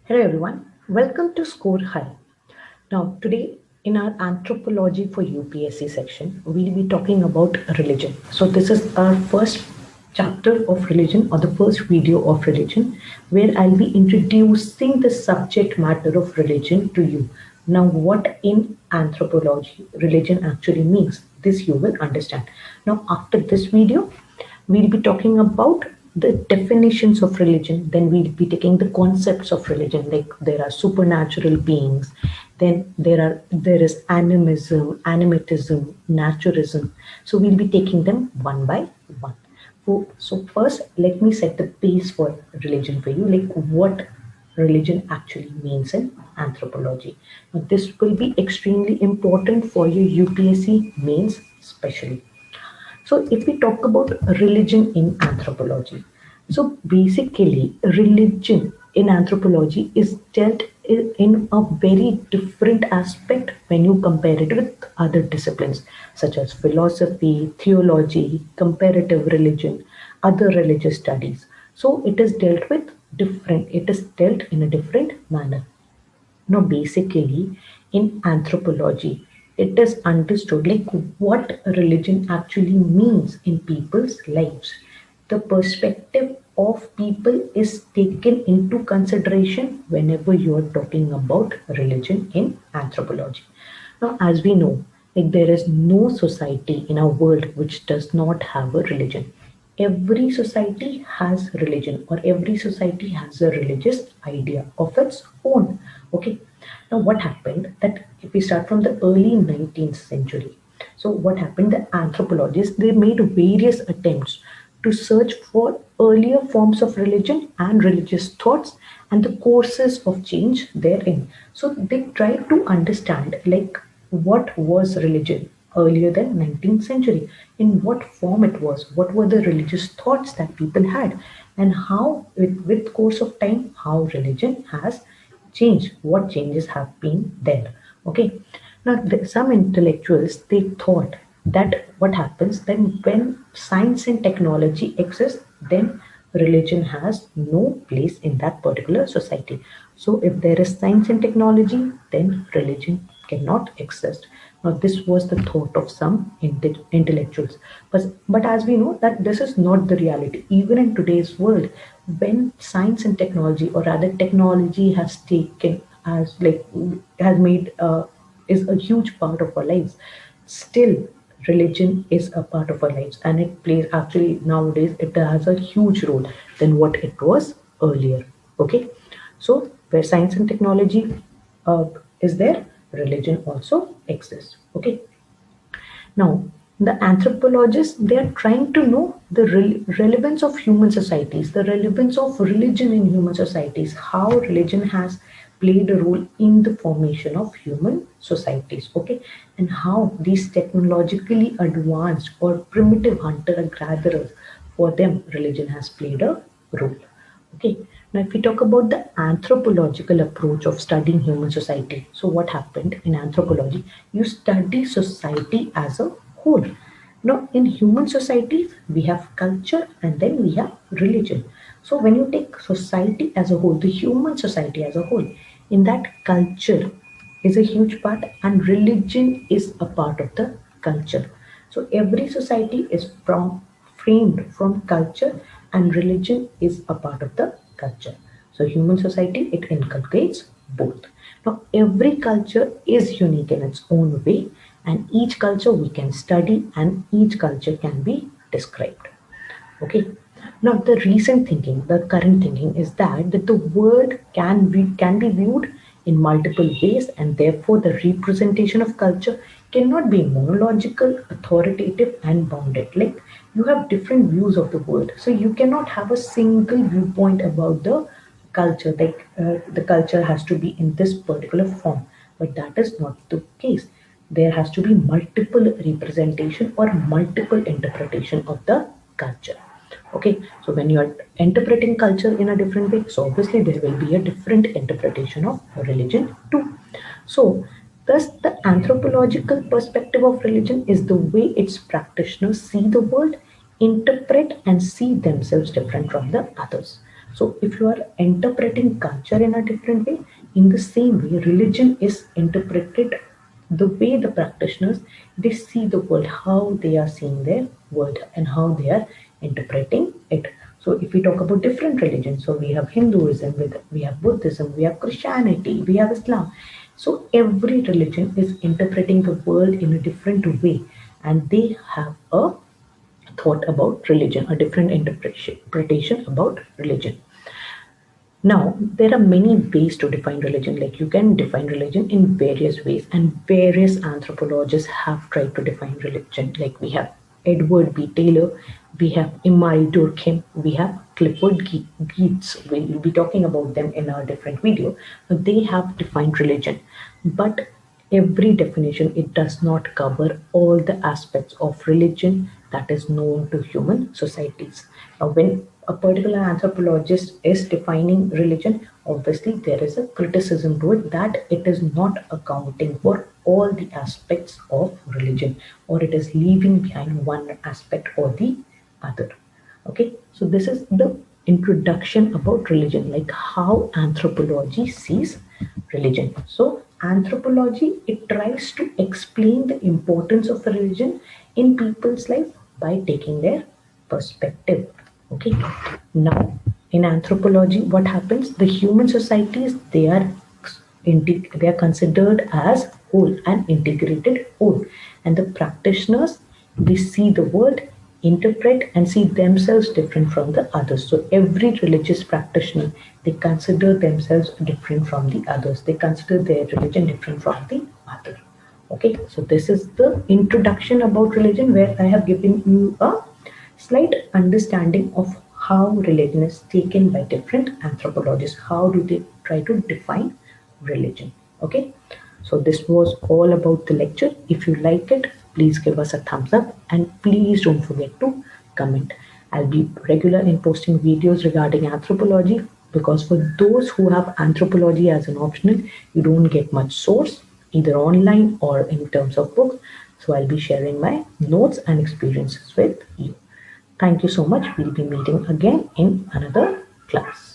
Hello everyone, welcome to Score High. Now, today in our anthropology for UPSC section, we'll be talking about religion. So, this is our first chapter of religion or the first video of religion where I'll be introducing the subject matter of religion to you. Now, what in anthropology religion actually means, this you will understand. Now, after this video, we'll be talking about the definitions of religion, then we'll be taking the concepts of religion, like there are supernatural beings, then there is animism, animatism, naturism. So we'll be taking them one by one. So first let me set the base for religion for you, like what religion actually means in anthropology. Now, this will be extremely important for your UPSC mains especially. So, if we talk about religion in anthropology, so basically, religion in anthropology is dealt in a very different aspect when you compare it with other disciplines such as philosophy, theology, comparative religion, other religious studies. So, it is dealt with different, it is dealt in a different manner. Now, basically, in anthropology, it is understood like what religion actually means in people's lives. The perspective of people is taken into consideration whenever you are talking about religion in anthropology. Now, as we know, like there is no society in our world which does not have a religion. Every society has religion, or every society has a religious idea of its own. Okay. Now, what happened that if we start from the early 19th century, so what happened? The anthropologists they made various attempts to search for earlier forms of religion and religious thoughts and the courses of change therein. So they tried to understand like what was religion earlier than 19th century, in what form it was, what were the religious thoughts that people had, and how with course of time how religion has changed, what changes have been there. Okay. Now, some intellectuals they thought that what happens then when science and technology exist, then religion has no place in that particular society. So, if there is science and technology, then religion cannot exist. Now, this was the thought of some intellectuals, but as we know that this is not the reality. Even in today's world, when science and technology, or rather technology, has taken as like has made is a huge part of our lives, still religion is a part of our lives, and it plays actually nowadays it has a huge role than what it was earlier. Okay, so where science and technology uh, is there, religion also exists. Okay. Now, the anthropologists they are trying to know the relevance of human societies, the relevance of religion in human societies, how religion has played a role in the formation of human societies, okay, and how these technologically advanced or primitive hunter and gatherers, for them religion has played a role. Okay, now if we talk about the anthropological approach of studying human society, so what happened in anthropology? You study society as a whole. Now, in human societies, we have culture and then we have religion. So, when you take society as a whole, the human society as a whole, in that culture is a huge part, and religion is a part of the culture. So, every society is framed from culture, and religion is a part of the culture. So, human society it inculcates both. Now, every culture is unique in its own way, and each culture we can study, and each culture can be described. Okay. Now, the recent thinking, the current thinking is that the world can be viewed in multiple ways, and therefore the representation of culture cannot be monological, authoritative, and bounded. Like you have different views of the world, so you cannot have a single viewpoint about the culture. Like the culture has to be in this particular form, but that is not the case. There has to be multiple representation or multiple interpretation of the culture. Okay, so when you are interpreting culture in a different way, so obviously there will be a different interpretation of religion too. So, thus, the anthropological perspective of religion is the way its practitioners see the world, interpret, and see themselves different from the others. So if you are interpreting culture in a different way, in the same way, religion is interpreted the way the practitioners they see the world, how they are seeing their world and how they are interpreting it. So if we talk about different religions, so we have Hinduism, we have Buddhism, we have Christianity, we have Islam. So every religion is interpreting the world in a different way, and they have a thought about religion, a different interpretation about religion. Now, there are many ways to define religion. Like you can define religion in various ways, and various anthropologists have tried to define religion. Like we have Edward B. Taylor, we have Imai Durkheim, we have Clifford Geertz. We'll be talking about them in a different video. They have defined religion, but every definition it does not cover all the aspects of religion that is known to human societies. Now, when a particular anthropologist is defining religion, obviously there is a criticism to it that it is not accounting for all the aspects of religion, or it is leaving behind one aspect or the other. Okay, so this is the introduction about religion, like how anthropology sees religion. So anthropology it tries to explain the importance of religion in people's life by taking their perspective. Okay, now in anthropology, what happens? The human societies they are considered as whole and integrated whole, and the practitioners they see the world, interpret and see themselves different from the others. So every religious practitioner they consider themselves different from the others. They consider their religion different from the other. Okay, so this is the introduction about religion where I have given you a slight understanding of how religion is taken by different anthropologists. How do they try to define religion? Okay, so this was all about the lecture. If you like it, please give us a thumbs up and please don't forget to comment. I'll be regular in posting videos regarding anthropology, because for those who have anthropology as an optional, you don't get much source either online or in terms of books. So I'll be sharing my notes and experiences with you. Thank you so much. We'll be meeting again in another class.